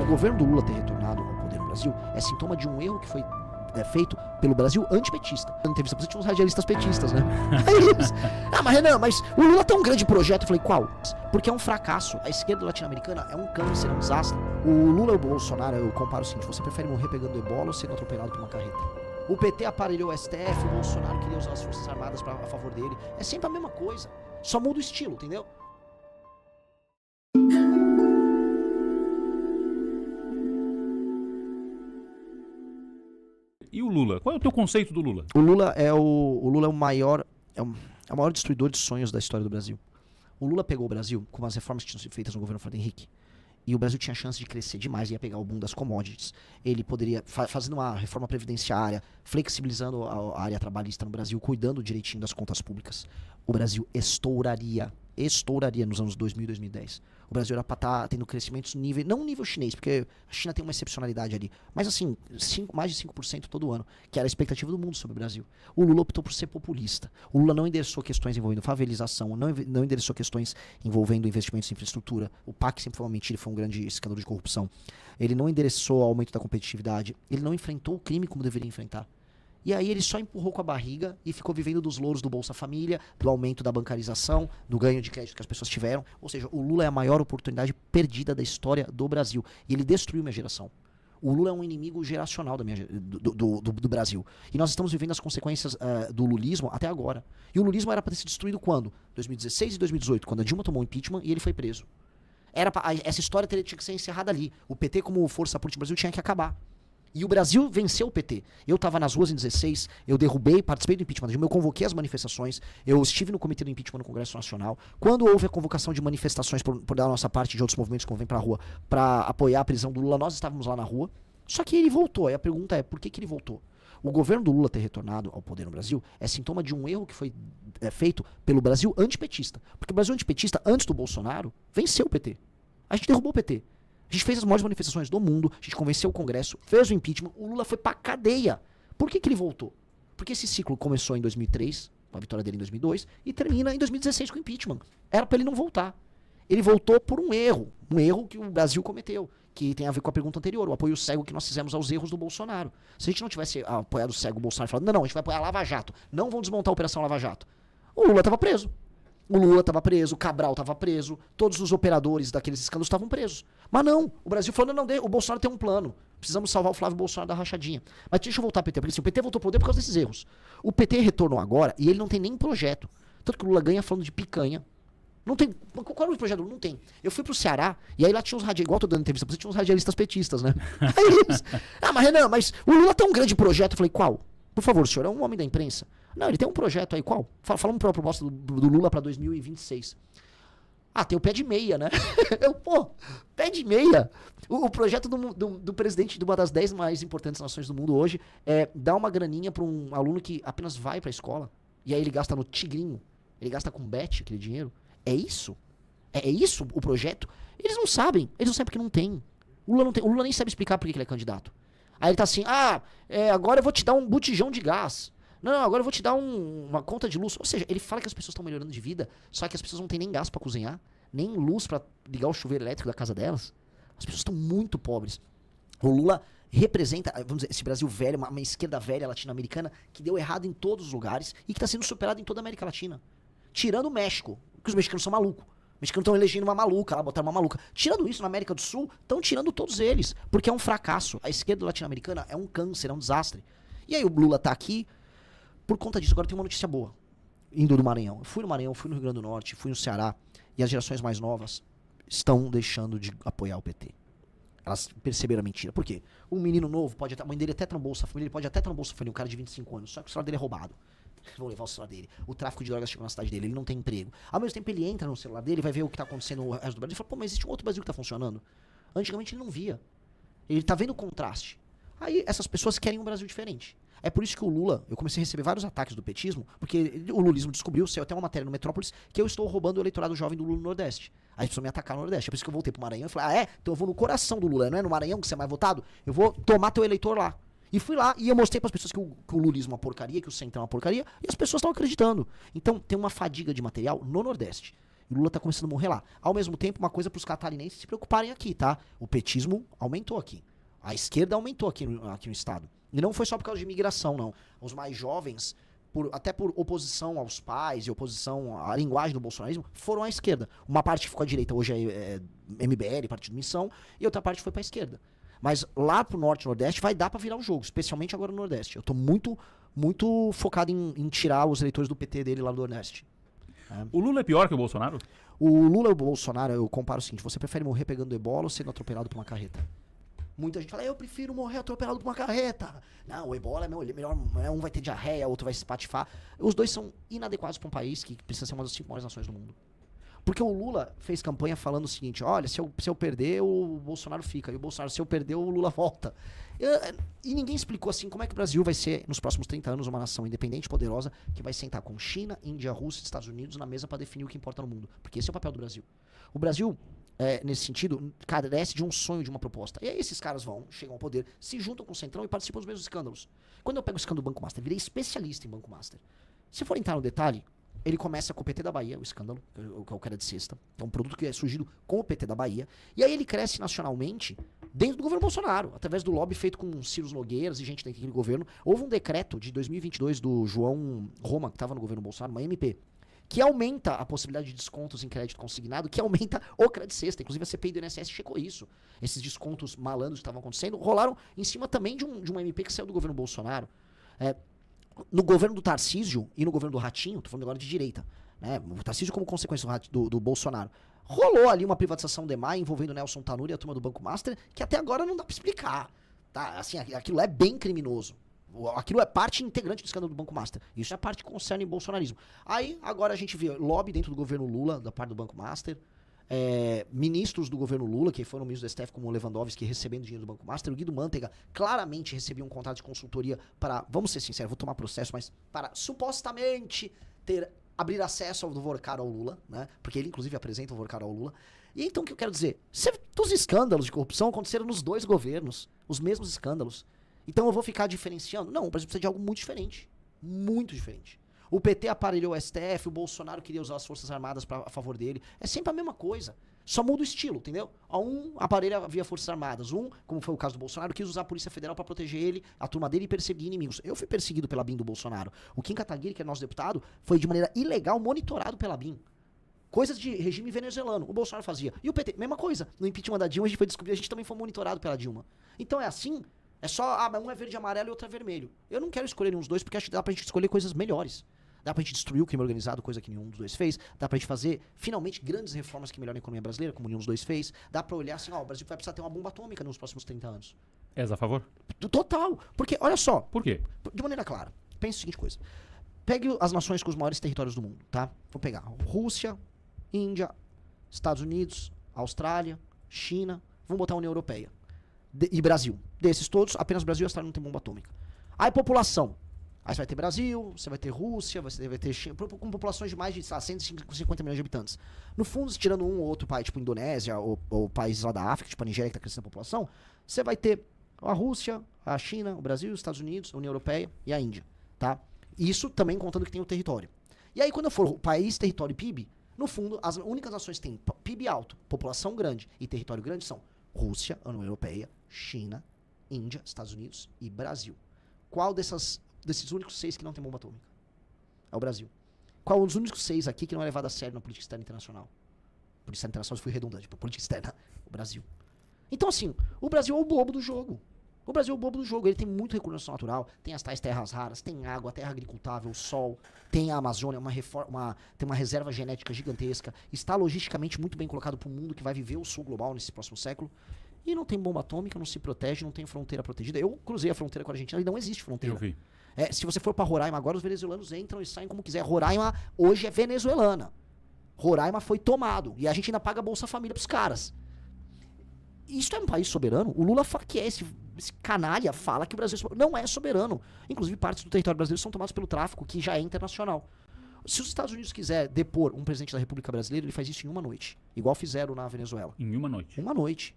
governo do Lula ter retornado ao poder no Brasil é sintoma de um erro que foi feito pelo Brasil antipetista. Na entrevista você tinha uns radialistas petistas, né? Mas Renan, mas o Lula tem um grande projeto. Eu falei, qual? Porque é um fracasso. A esquerda latino-americana é um câncer, é um desastre. O Lula e o Bolsonaro, eu comparo o seguinte: você prefere morrer pegando ebola ou sendo atropelado por uma carreta? O PT aparelhou o STF, o Bolsonaro queria usar as Forças Armadas a favor dele. É sempre a mesma coisa. Só muda o estilo, entendeu? E o Lula? Qual é o teu conceito do Lula? O Lula é o maior, é o maior destruidor de sonhos da história do Brasil. O Lula pegou o Brasil com as reformas que tinham sido feitas no governo Fernando Henrique. E o Brasil tinha chance de crescer demais, ia pegar o boom das commodities. Ele poderia, fazendo uma reforma previdenciária, flexibilizando a área trabalhista no Brasil, cuidando direitinho das contas públicas. O Brasil estouraria nos anos 2000 e 2010. O Brasil era para estar tendo crescimentos nível, não nível chinês, porque a China tem uma excepcionalidade ali, mas assim, mais de 5% todo ano, que era a expectativa do mundo sobre o Brasil. O Lula optou por ser populista. O Lula não endereçou questões envolvendo favelização, não endereçou questões envolvendo investimentos em infraestrutura. O PAC sempre foi uma mentira, foi um grande escândalo de corrupção. Ele não endereçou o aumento da competitividade. Ele não enfrentou o crime como deveria enfrentar. E aí ele só empurrou com a barriga e ficou vivendo dos louros do Bolsa Família, do aumento da bancarização, do ganho de crédito que as pessoas tiveram. Ou seja, o Lula é a maior oportunidade perdida da história do Brasil. E ele destruiu minha geração. O Lula é um inimigo geracional do Brasil. E nós estamos vivendo as consequências do lulismo até agora. E o lulismo era para ter sido destruído quando? 2016 e 2018, quando a Dilma tomou o impeachment e ele foi preso. Essa história tinha que ser encerrada ali. O PT, como força política do Brasil, tinha que acabar. E o Brasil venceu o PT. Eu estava nas ruas em 16, eu derrubei, participei do impeachment, eu convoquei as manifestações, eu estive no comitê do impeachment no Congresso Nacional. Quando houve a convocação de manifestações por da nossa parte de outros movimentos que vão pra rua para apoiar a prisão do Lula, nós estávamos lá na rua. Só que ele voltou. Aí a pergunta é, por que ele voltou? O governo do Lula ter retornado ao poder no Brasil é sintoma de um erro que foi feito pelo Brasil antipetista. Porque o Brasil antipetista, antes do Bolsonaro, venceu o PT. A gente derrubou o PT. A gente fez as maiores manifestações do mundo, a gente convenceu o Congresso, fez o impeachment, o Lula foi pra cadeia. Por que ele voltou? Porque esse ciclo começou em 2003, com a vitória dele em 2002, e termina em 2016 com o impeachment. Era pra ele não voltar. Ele voltou por um erro que o Brasil cometeu, que tem a ver com a pergunta anterior, o apoio cego que nós fizemos aos erros do Bolsonaro. Se a gente não tivesse apoiado o cego o Bolsonaro e falado, não, a gente vai apoiar a Lava Jato, não vão desmontar a Operação Lava Jato, o Lula tava preso. O Lula estava preso, o Cabral estava preso, todos os operadores daqueles escândalos estavam presos. Mas não, o Brasil falou, não, o Bolsonaro tem um plano. Precisamos salvar o Flávio Bolsonaro da rachadinha. Mas deixa eu voltar ao PT, porque assim, o PT voltou ao poder por causa desses erros. O PT retornou agora e ele não tem nem projeto. Tanto que o Lula ganha falando de picanha. Não tem. Qual é o projeto? Não tem. Eu fui pro Ceará e aí lá tinha uns radialistas, igual eu tô dando entrevista, você tinha uns radialistas petistas, né? Mas Renan, mas o Lula tem um grande projeto. Eu falei, qual? Por favor, senhor, é um homem da imprensa. Não, ele tem um projeto aí, qual? Falamos para a proposta do Lula para 2026. Tem o pé de meia, né? Pé de meia. O projeto do presidente de uma das 10 mais importantes nações do mundo hoje é dar uma graninha para um aluno que apenas vai para a escola. E aí ele gasta no tigrinho, ele gasta com bet aquele dinheiro. É isso? É isso o projeto? Eles não sabem porque não tem. O Lula nem sabe explicar por que ele é candidato. Aí ele tá assim, agora eu vou te dar um botijão de gás. Não, agora eu vou te dar uma conta de luz. Ou seja, ele fala que as pessoas estão melhorando de vida, só que as pessoas não têm nem gás pra cozinhar, nem luz pra ligar o chuveiro elétrico da casa delas. As pessoas estão muito pobres. O Lula representa, vamos dizer, esse Brasil velho, uma esquerda velha latino-americana que deu errado em todos os lugares e que tá sendo superado em toda a América Latina. Tirando o México, porque os mexicanos são malucos. Os mexicanos estão elegendo uma maluca, lá botaram uma maluca. Tirando isso, na América do Sul, estão tirando todos eles, porque é um fracasso. A esquerda latino-americana é um câncer, é um desastre. E aí o Lula tá aqui. Por conta disso, agora tem uma notícia boa. Indo do Maranhão. Eu fui no Maranhão, fui no Rio Grande do Norte, fui no Ceará. E as gerações mais novas estão deixando de apoiar o PT. Elas perceberam a mentira. Por quê? Um menino novo, a mãe dele até tá no Bolsa Família, ele pode até estar no Bolsa Família, um cara de 25 anos, só que o celular dele é roubado. Vão levar o celular dele. O tráfico de drogas chegou na cidade dele, ele não tem emprego. Ao mesmo tempo ele entra no celular dele, vai ver o que tá acontecendo no resto do Brasil e fala, mas existe um outro Brasil que tá funcionando. Antigamente ele não via. Ele tá vendo o contraste. Aí essas pessoas querem um Brasil diferente. É por isso que o Lula, eu comecei a receber vários ataques do petismo, porque o lulismo descobriu, saiu até uma matéria no Metrópolis, que eu estou roubando o eleitorado jovem do Lula no Nordeste. Aí as pessoas me atacaram no Nordeste. É por isso que eu voltei pro Maranhão e falei, então eu vou no coração do Lula, não é no Maranhão que você é mais votado? Eu vou tomar teu eleitor lá. E fui lá e eu mostrei para as pessoas que o lulismo é uma porcaria, que o centrão é uma porcaria, e as pessoas estão acreditando. Então tem uma fadiga de material no Nordeste. E o Lula tá começando a morrer lá. Ao mesmo tempo, uma coisa pros catarinenses se preocuparem aqui, tá? O petismo aumentou aqui. A esquerda aumentou aqui no estado. E não foi só por causa de imigração, não. Os mais jovens, até por oposição aos pais e oposição à linguagem do bolsonarismo, foram à esquerda. Uma parte ficou à direita, hoje é MBL, Partido Missão, e outra parte foi pra esquerda. Mas lá pro Norte e Nordeste vai dar pra virar o jogo, especialmente agora no Nordeste. Eu tô muito focado em tirar os eleitores do PT dele lá do Nordeste. O Lula é pior que o Bolsonaro? O Lula e o Bolsonaro, eu comparo o seguinte: você prefere morrer pegando ebola ou sendo atropelado por uma carreta? Muita gente fala, eu prefiro morrer atropelado por uma carreta. Não, o ebola é melhor, um vai ter diarreia, outro vai se espatifar. Os dois são inadequados para um país que precisa ser uma das 5 maiores nações do mundo. Porque o Lula fez campanha falando o seguinte: olha, se eu perder, o Bolsonaro fica. E o Bolsonaro, se eu perder, o Lula volta. E ninguém explicou assim como é que o Brasil vai ser, nos próximos 30 anos, uma nação independente e poderosa que vai sentar com China, Índia, Rússia e Estados Unidos na mesa para definir o que importa no mundo. Porque esse é o papel do Brasil. O Brasil, nesse sentido, carece de um sonho, de uma proposta. E aí esses caras chegam ao poder, se juntam com o Centrão e participam dos mesmos escândalos. Quando eu pego o escândalo do Banco Master, virei especialista em Banco Master. Se for entrar no detalhe, ele começa com o PT da Bahia, o escândalo, que é o cara de sexta. É um produto que é surgido com o PT da Bahia. E aí ele cresce nacionalmente dentro do governo Bolsonaro, através do lobby feito com Ciro Nogueiras e gente dentro daquele governo. Houve um decreto de 2022 do João Roma, que estava no governo Bolsonaro, uma MP, que aumenta a possibilidade de descontos em crédito consignado, que aumenta o crédito sexta. Inclusive a CPI do INSS checou isso. Esses descontos malandros que estavam acontecendo rolaram em cima também de uma MP que saiu do governo Bolsonaro. No governo do Tarcísio e no governo do Ratinho, tô falando agora de direita, né? O Tarcísio como consequência do Bolsonaro, rolou ali uma privatização DEMAI envolvendo Nelson Tanuri e a turma do Banco Master, que até agora não dá pra explicar, tá? Assim, aquilo é bem criminoso. Aquilo é parte integrante do escândalo do Banco Master. Isso é a parte que concerne o bolsonarismo. Aí, agora a gente vê lobby dentro do governo Lula, da parte do Banco Master, ministros do governo Lula, que foram ministros do STF, como o Lewandowski, recebendo dinheiro do Banco Master. O Guido Mantega claramente recebia um contrato de consultoria para, vamos ser sinceros, vou tomar processo, mas para supostamente abrir acesso ao Vorcar ao Lula, né? Porque ele inclusive apresenta o Vorcar ao Lula. E então o que eu quero dizer? Os escândalos de corrupção aconteceram nos dois governos, os mesmos escândalos. Então eu vou ficar diferenciando? Não, o Brasil precisa de algo muito diferente. Muito diferente. O PT aparelhou o STF, o Bolsonaro queria usar as Forças Armadas a favor dele. É sempre a mesma coisa. Só muda o estilo, entendeu? Um aparelha via Forças Armadas. Como foi o caso do Bolsonaro, quis usar a Polícia Federal pra proteger ele, a turma dele, e perseguir inimigos. Eu fui perseguido pela BIM do Bolsonaro. O Kim Kataguiri, que é nosso deputado, foi de maneira ilegal monitorado pela BIM. Coisas de regime venezuelano. O Bolsonaro fazia. E o PT, mesma coisa. No impeachment da Dilma, a gente foi descobrir, a gente também foi monitorado pela Dilma. Então é assim. É só, mas um é verde e amarelo e outro é vermelho. Eu não quero escolher nenhum dos dois, porque acho que dá pra gente escolher coisas melhores. Dá pra gente destruir o crime organizado, coisa que nenhum dos dois fez. Dá pra gente fazer, finalmente, grandes reformas que melhoram a economia brasileira, como nenhum dos dois fez. Dá pra olhar assim, o Brasil vai precisar ter uma bomba atômica nos próximos 30 anos. És a favor? Total. Porque, olha só. Por quê? De maneira clara. Pense a seguinte coisa. Pegue as nações com os maiores territórios do mundo, tá? Vou pegar Rússia, Índia, Estados Unidos, Austrália, China. Vamos botar a União Europeia. E Brasil. Desses todos, apenas o Brasil e a Austrália não tem bomba atômica. Aí população. Aí você vai ter Brasil, você vai ter Rússia, você vai ter China, com populações de mais de 150 milhões de habitantes. No fundo, tirando um ou outro país, tipo Indonésia ou países lá da África, tipo a Nigéria, que está crescendo a população, você vai ter a Rússia, a China, o Brasil, os Estados Unidos, a União Europeia e a Índia, tá? Isso também contando que tem o território. E aí, quando eu for país, território e PIB, no fundo, as únicas nações que têm PIB alto, população grande e território grande são Rússia, a União Europeia, China, Índia, Estados Unidos e Brasil. Qual desses únicos 6 que não tem bomba atômica? É o Brasil. Qual os únicos 6 aqui que não é levado a sério na política externa internacional? Política externa internacional, eu fui redundante, política externa, o Brasil. Então assim, o Brasil é o bobo do jogo. O Brasil é o bobo do jogo, ele tem muito recurso natural, tem as tais terras raras, tem água, terra agricultável, sol, tem a Amazônia, tem uma reserva genética gigantesca, está logisticamente muito bem colocado para o mundo que vai viver o sul global nesse próximo século, e não tem bomba atômica, não se protege, não tem fronteira protegida. Eu cruzei a fronteira com a Argentina e não existe fronteira. Eu vi. Se você for para Roraima agora, os venezuelanos entram e saem como quiser. Roraima hoje é venezuelana. Roraima foi tomado, e a gente ainda paga Bolsa Família pros caras. Isso é um país soberano? O Lula fala que é esse canalha, fala que o Brasil não é soberano. Inclusive, partes do território brasileiro são tomadas pelo tráfico, que já é internacional. Se os Estados Unidos quiser depor um presidente da República Brasileira, ele faz isso em uma noite. Igual fizeram na Venezuela. Em uma noite. Uma noite.